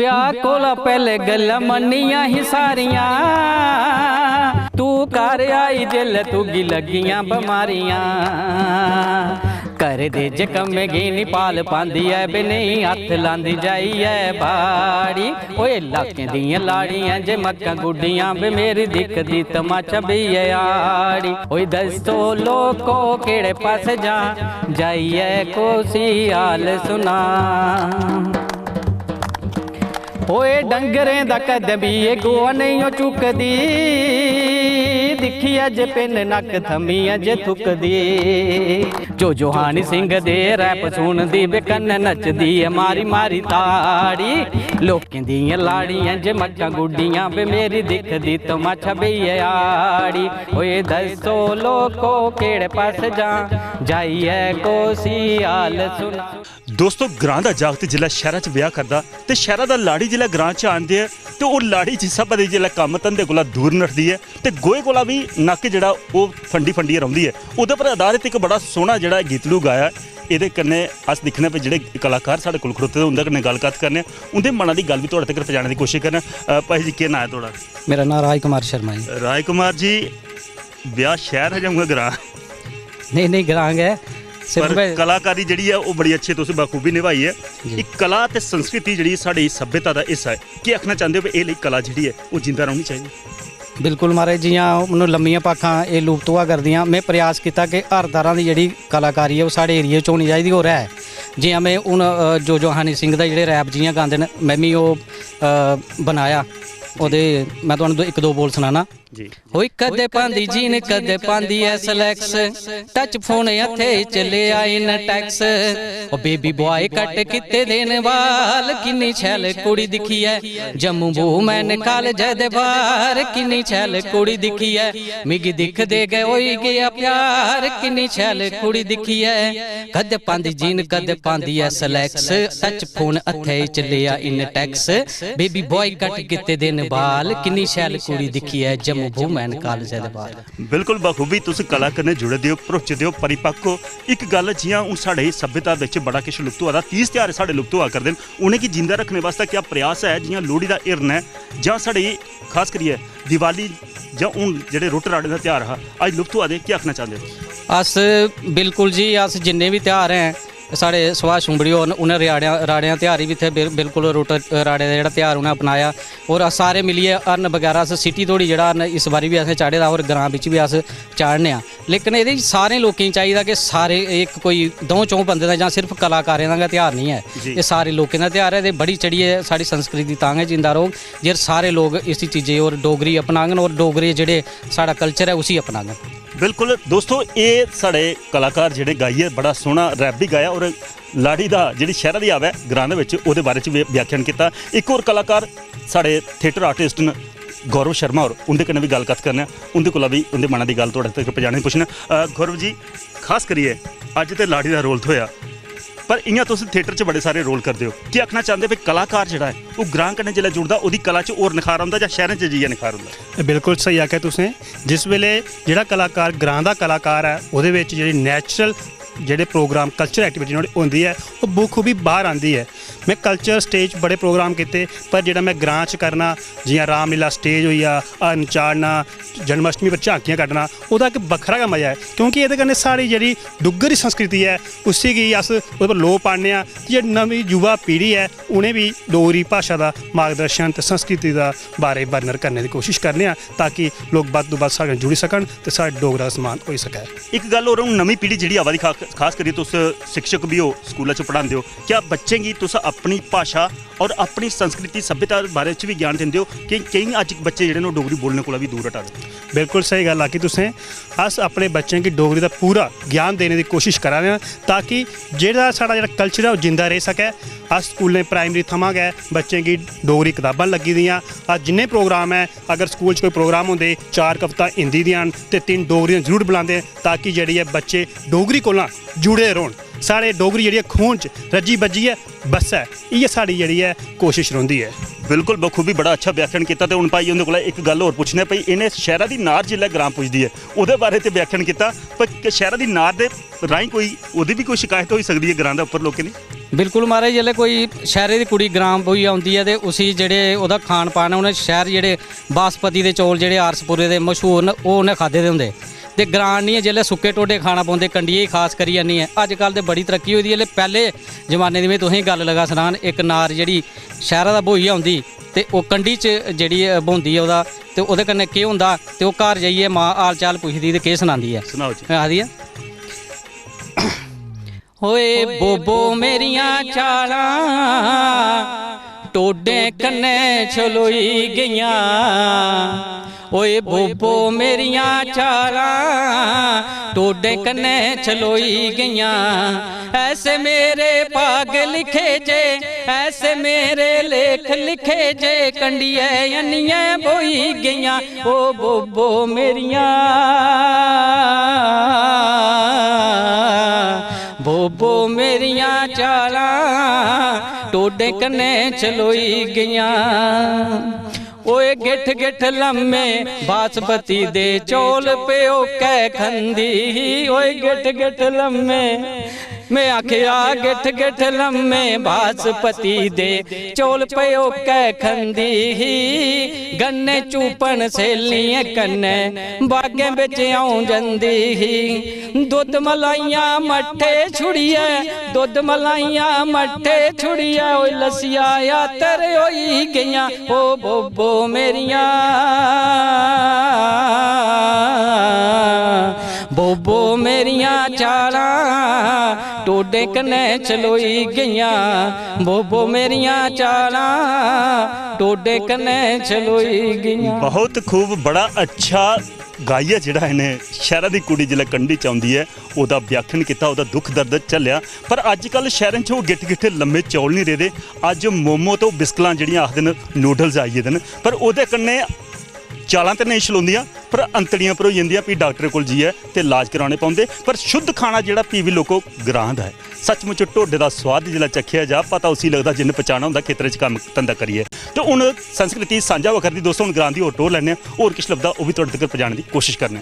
ब्याह कोला पहले गल्लां मन्नियां ही सारियां, तू घर आई जिल्लै तुगी लगियां बमारियां। घर दे जकम्मे गी नी पाल पांदी ऐ बे नहीं हत्थ लांदी जाइयै बाड़ी। ओए लाकें दियां लाड़ियां जे मक्कां गुड्डियां बे मेरी दिखदी तमाचा बेइयै आड़ी। ओए दसो लोको केड़े पासे जा जाइयै कोसी हाल सुना। ओए डंगरें दा कद भी गोआ नहीं चुकदी, दिखी अज पिन नक थमी अज थुकदी। जो हानी सिंह दे रैप सुनदी बे कन्न नचदी है मारी मारी ताड़ी। लोकें दियां लाड़ियां जे मक्कां गुड्डियां बे मेरी दिखदी तमाचा बेइयै आड़ी। ओए दसो लोको केड़े पास जा जाइयै कोसी हाल सुना। दोस्तों ग्रां दा जागत जिल्लै शहरा च ब्याह करदा ते शहरा दा लाड़ी जिल्लै ग्रां च आंदी है ते ओह लाड़ी जिस स्हाबै दी जिल्लै कम्म धंधे कोला दूर नठदी है ते गोहे कोला भी नक्क जेह्ड़ा ओह फंडियै रौंह्दी है। ओह्दे पर आधारित इक बड़ा सोहना जेह्ड़ा गीतड़ू गाया एह्दे कन्नै अस दिक्खने पे जेह्ड़े कलाकार साढ़े कोल खड़ोते दे उं'दे कन्नै गल्लबात करने, उं'दे मना दी गल्ल भी तुहाड़े तक्कर पजाने दी कोशिश करने। भाई जी केह् नांऽ है तुहाड़ा? मेरा नाम राज कुमार शर्मा जी। राज कुमार जी ब्याह शहर है जां ग्रां? नहीं ग्रां गै। पर कलाकारी जी है वो बड़ी अच्छी तुम बखूबी निभाई है। एक कला ते संस्कृति जी साड़ी सभ्यता का हिस्सा है, क्या आखना चाहते हो ये कला जी है वो जिंदा रहनी चाहिए? बिल्कुल महाराज, जियां मैं लम्मियां भाखां ये लुप्त हुआ करदियां, मैं प्रयास किया कि हर तरह की जी कलाकारी है वो साढ़े एरिए च होनी चाहिए। और है जियां मैं हूँ जो हानी सिंह का जो रैप जियां गाते हैं मैं भी वो बनाया, ओदे मैं तुहानूं एक दो बोल सुनाना जी। होई कदे पांदी जीन कदे पांदी है सलैक्स, टच फोन हथे चले आए न टैक्स। ओ बेबी बॉय कट किते देन वाल, किन्नी छैल कुड़ी दिखी है जम्मू वूमैन कॉलेज दे बाहर। किन्नी छैल कुड़ी दिखी है मिगी दिख दे गए होई गया प्यार। किन्नी छैल कुड़ी दिखी है कदे पांदी जीन कदे पांदी है सलैक्स, टच फोन हथे चले आए इन टैक्स। बेबी बॉय कट किते देन वाल, किन्नी छैल कुड़ी दिखी है जम्मू वूमैन कॉलेज दे बाहर। बिल्कुल बखूबी तुम कला कन्नै जुड़े दे हो, भरोचे हो, परिपक्व हो। एक गल जियां हुण साढ़े सभ्यता विच बड़ा किश लुप्त होआ दा, 30 त्यौहार साढ़े लुप्त होआ करदे न, उनेंगी जिंदा रखने वास्ते क्या प्रयास है? जियां लोहड़ी दा हिरन है जां साढ़े खास करियै दिवाली जां हुण जेह्ड़े रुट्ट राड़े दा त्यौहार हा अज लुप्त होआ दे, क्या आखना चाहते हो? अस बिल्कुल जी अस जिन्ने भी त्यौहार हैं साढ़े सुभाष छुंबड़ी होर उन्हें राड़ियां त्यौहार भी इतने बिल्कुल रुट्ट राड़े का जो त्यौहार उन्हें अपनाया। और अस सारे मिलिए हरन बगैरा अस सिटी धोड़ी जो हरन इस बारी भी असें चाढ़े दा और ग्रां बिच भी अस चाढ़ने। लेकिन ये सारे लोगों चाहिए कि सारे एक कोई दो चौं बंदे का जां सिर्फ कलाकारें का त्यौहार नहीं है, ये सारे लोगों का त्यौहार है। बड़ी चढ़िए साड़ी संस्कृति तां गै जिंदा रौह्ग जे सारे लोग इस चीज़ें और डोगरी अपनागन और डोगरे जेह्ड़े साढ़ा कल्चर है उसी अपनागन। बिल्कुल दोस्तों ये साढ़े कलाकार जिहड़े गाइए बड़ा सोहना रैप भी गाया और लाड़ी दा जिहड़ी शहरा दी आवे ग्रां दे विच ओहदे बारे च व्याख्यान किया। एक और कलाकार साढ़े थिएटर आर्टिस्ट न गौरव शर्मा और उनके कन्नै भी गल्लबात करने, उनके कोला भी उनके मना की गल तुहाडे तक पजाने पुछना। गौरव जी खास करिए अज ते लाड़ी दा रोल थोया, पर इयां तुस थिएटर च बड़े सारे रोल करते हो, क्या आखना चाहते भी कलाकार जिहड़ा है वो ग्रां कन्नै जिल्लै जुड़दा ओहदी कला च होर निखार आउंदा जां शहरें च जाइयै निखार आउंदा? बिल्कुल सही आखेआ तुसें। जिस वेले जिहड़ा कलाकार ग्रां दा कलाकार है ओहदे विच जेह्ड़ी नैचुरल जेह्ड़े प्रोग्राम कल्चर एक्टिविटी नुहाड़ी होंदी है ओह् बखूबी बाहर आंदी है। मैं कल्चर स्टेज बड़े प्रोग्राम किए, पर जेह्ड़ा मैं ग्रां च करना जियां रामलीला स्टेज होई गेआ, हरण चाढ़ना, जन्माष्टमी पर झांकियां कड्ढना, ओह्दा इक बक्खरा गै मजा है। क्योंकि एह्दे कन्नै साढ़ी जेह्ड़ी डुग्गर संस्कृति है उसी गी अस ओह्दे पर लोऽ पान्ने आं। जेह्ड़ी नमीं युवा पीढ़ी है उ'नें भी डोगरी भाशा दा मार्गदर्शन ते संस्कृति दा बारे बर्णन करने दी कोशिश करने आं ताकि लोग बद्ध तो बद्ध साढ़े जुड़ी सकन ते साढ़ा डोगरा समान होई सकै। एक गल होर नमीं पीढ़ी जिहड़ी आवा दी खास करियै तुस शिक्षक भी हो, स्कूलों च पढ़ाते हो, क्या बच्चें गी तुस अपनी भाशा और अपनी संस्कृति सभ्यता बारे च भी ज्ञान दिंदे हो कि केईं अज्ज बच्चे जेह्ड़े न डोगरी बोलने कोला भी दूर हटा दे? बिल्कुल सही गल आखी तुसें। अस अपने बच्चें गी डोगरी दा पूरा ज्ञान देने की कोशिश करा दे आं ताकि जेह्ड़ा साढ़ा जेह्ड़ा कल्चर है ओह् जिंदा रेही सकै। अस स्कूलें प्राइमरी थमां गै बच्चें गी डोगरी कताबां लग्गी दियां। अस जिन्ने प्रोग्राम है अगर स्कूल च कोई प्रोग्राम होंदे 4 कविता हिंदी दियां न ते 3 डोगरी दियां जरूर बुलांदे ताकि जेह्ड़ी है बच्चे डोगरी कोला जुड़े रौह्न। साढ़े डोगरी जेह्ड़ी खून च रज्जी बज्जी है बस है, इ'यै साढ़ी जेह्ड़ी है कोशिश रौंह्दी है। बिल्कुल बखूबी बड़ा अच्छा व्याख्यान किया। तो हुण भाई उंदे कोला एक गल होर पुछने भई इन्हें शहरा दी नार जिल्लै ग्रां पुजदी है ओहदे बारे ते व्याख्यान किया, पर शहरा दी नार दे राहीं कोई ओहदी भी कोई शिकायत होई सकदी है ग्रां दे उप्पर लोकें दी? ਬਿਲਕੁਲ ਮਹਾਰਾਜ ਜਿਹੜੇ ਕੋਈ ਸ਼ਹਿਰੇ ਦੀ ਕੁੜੀ ਗ੍ਰਾਮ ਬੋਈ ਆਉਂਦੀ ਹੈ ਤੇ ਉਸੀ ਜਿਹੜੇ ਉਹਦਾ ਖਾਣ ਪਾਣ ਉਹਨੇ ਸ਼ਹਿਰ ਜਿਹੜੇ ਬਾਸਪਤੀ ਦੇ ਚੌਲ ਜਿਹੜੇ ਆਰਸਪੁਰੇ ਦੇ ਮਸ਼ਹੂਰ ਨੇ ਉਹ ਉਹਨੇ ਖਾਦੇ ਦੇ ਹੁੰਦੇ ਤੇ ਗ੍ਰਾਮ ਨਹੀਂ ਹੈ ਜਿਹੜੇ ਸੁੱਕੇ ਟੋਡੇ ਖਾਣਾ ਪਾਉਂਦੇ ਕੰਡੀਏ ਹੀ ਖਾਸ ਕਰੀ ਜਾਂਦੀ ਹੈ। ਅੱਜ ਕੱਲ੍ਹ ਤੇ ਬੜੀ ਤਰੱਕੀ ਹੋਈ ਦੀ ਹੈ। ਪਹਿਲੇ ਜ਼ਮਾਨੇ ਦੀ ਵੀ ਤੁਸੀਂ ਗੱਲ ਲਗਾ ਸੁਣਾਨ ਇੱਕ ਨਾਰ ਜਿਹੜੀ ਸ਼ਹਿਰਾਂ ਦਾ ਬੋਈ ਆਉਂਦੀ ਤੇ ਉਹ ਕੰਢੀ 'ਚ ਜਿਹੜੀ ਬੋਂਦੀ ਹੈ ਉਹਦਾ ਤੇ ਉਹਦੇ ਕन्नै ਕੀ ਹੁੰਦਾ ਤੇ ਉਹ ਘਰ ਜਾਈਏ ਮਾਂ ਹਾਲ ਚਾਲ ਪੁੱਛਦੀ ਤੇ ਕੀ ਸੁਣਾਉਂਦੀ ਹੈ। ਸੁਣਾਓ ਜੀ। ਆਖਦੀ ਹੈ ਹੋਏ ਬੋਬੋ ਮੇਰੀਆਂ ਚਾਲਾਂ ਟੋਡੇ ਕੰਨੇ ਛਲੋਈ ਗਈਆਂ ਓਏ ਬੋਬੋ ਮੇਰੀਆਂ ਚਾਲਾਂ ਟੋਡੇ ਕੰਨੇ ਛਲੋਈ ਗਈਆਂ ਐਸੇ ਮੇਰੇ ਭਾਗ ਲਿਖੇ ਜੇ ਐਸੇ ਮੇਰੇ ਲੇਖ ਲਿਖੇ ਜੇ ਕੰਡੀਏ ਅੰਨੀਆਂ ਬੋਈ ਗਈਆਂ ਓ ਬੋਬੋ ਮੇਰੀਆਂ ਬੋਬੋ ਮੇਰੀਆਂ ਚਾਲਾਂ ਟੋਡੇ ਕੰਨੇ ਛਲੋਈ ਗਈਆਂ ਓਏ ਗਿੱਠ ਗਿੱਠ ਲੰਮੇ ਬਾਸਪਤੀ ਦੇ ਚੌਲ ਪਿਓ ਕਹਿ ਖੰਦੀ ਓਏ ਗਿੱਠ ਗਿੱਠ ਲੰਮੇ ਮੈਂ ਆਖਿਆ ਗਿੱਠ ਗਿੱਠ ਲੰਮੇ ਬਾਸਪਤੀ ਦੇ ਚੌਲ ਪਿਓ ਕਹਿ ਖੰਦੀ ਗੰਨੇ ਚੂਪਣ ਸੇਲੀਆਂ ਕੰਨੇ ਬਾਗੇ ਵਿੱਚ ਆਉਂ ਜਾਂਦੀ ਦੁੱਧ ਮਲਾਈਆਂ ਮੱਠੇ ਛੁੜੀਏ ਦੁੱਧ ਮਲਾਈਆਂ ਮੱਠੇ ਛੁੜੀਏ ਓਏ ਲਸੀਆ ਆ ਤੇਰੇ ਹੋਈ ਗਈਆਂ ਓ ਬੋਬੋ ਮੇਰੀਆਂ ਬੋਬੋ ਮੇਰੀਆਂ ਚਾਲਾਂ ਟੋਡੇ ਕੰਨੇ ਛਲੋਈ ਗਈਆਂ ਬੋਬੋ ਮੇਰੀਆਂ ਚਾਲਾਂ ਟੋਡੇ ਕੰਨੇ ਛਲੋਈ ਗਈਆਂ। ਬਹੁਤ ਖੂਬ ਬੜਾ ਅੱਛਾ ਗਾਇਆ ਜਿਹੜਾ ਇਹਨੇ ਸ਼ਹਿਰਾਂ ਦੀ ਕੁੜੀ ਜਿਹੜਾ ਕੰਢੀ ਚ ਆਉਂਦੀ ਹੈ ਉਹਦਾ ਵਿਆਖਿਆਨ ਕੀਤਾ ਉਹਦਾ ਦੁੱਖ ਦਰਦ ਝੱਲਿਆ। ਪਰ ਅੱਜ ਕੱਲ ਸ਼ਹਿਰਾਂ 'ਚ ਉਹ ਗਿੱਠ ਗਿੱਠੇ ਲੰਮੇ ਚੌਲ ਨਹੀਂ ਰਹਦੇ। ਅੱਜ ਮੋਮੋ ਤੋਂ ਬਿਸਕਲਾਂ ਜਿਹੜੀਆਂ ਆਖਦੇ ਨੇ ਨੂਡਲਸ ਆਈਏ ਦੇ ਨੇ ਪਰ ਉਹਦੇ ਕੰਨੇ ਚਾਲਾਂ ਤੇ ਨਹੀਂ ਛਲੋਂਦੀਆਂ ਪਰ ਅੰਤੜੀਆਂ ਭਰੋਈ ਜਾਂਦੀਆਂ ਵੀ ਡਾਕਟਰ ਕੋਲ ਜੀ ਹੈ ਤੇ ਇਲਾਜ ਕਰਾਉਣੇ ਪਾਉਂਦੇ। ਪਰ ਸ਼ੁੱਧ ਖਾਣਾ ਜਿਹੜਾ ਪੀਵੀ ਲੋਕੋ ਗ੍ਰਾਂ ਦਾ ਹੈ ਸੱਚਮੁੱਚ ਢੋਡੇ ਦਾ ਸਵਾਦ ਜਿਹੜਾ ਚੱਖਿਆ ਜਾ ਪਤਾ ਉਸੇ ਲੱਗਦਾ ਜਿੰਨੇ ਪਛਾਣਾ ਹੁੰਦਾ ਖੇਤਰ 'ਚ ਕੰਮ ਧੰਦਾ ਕਰੀਏ। ਤੇ ਹੁਣ ਸੰਸਕ੍ਰਿਤੀ ਸਾਂਝਾ ਵਖਰ ਦੀ ਦੋਸਤੋ ਹੁਣ ਗ੍ਰਾਂ ਦੀ ਹੋਰ ਟੋਰ ਲੈਣੇ ਹੋਰ ਕੁਛ ਲੱਭਦਾ ਉਹ ਵੀ ਤੁਹਾਡੇ ਤੱਕ ਪਹੁੰਚਾਉਣ ਦੀ ਕੋਸ਼ਿਸ਼ ਕਰਨੇ।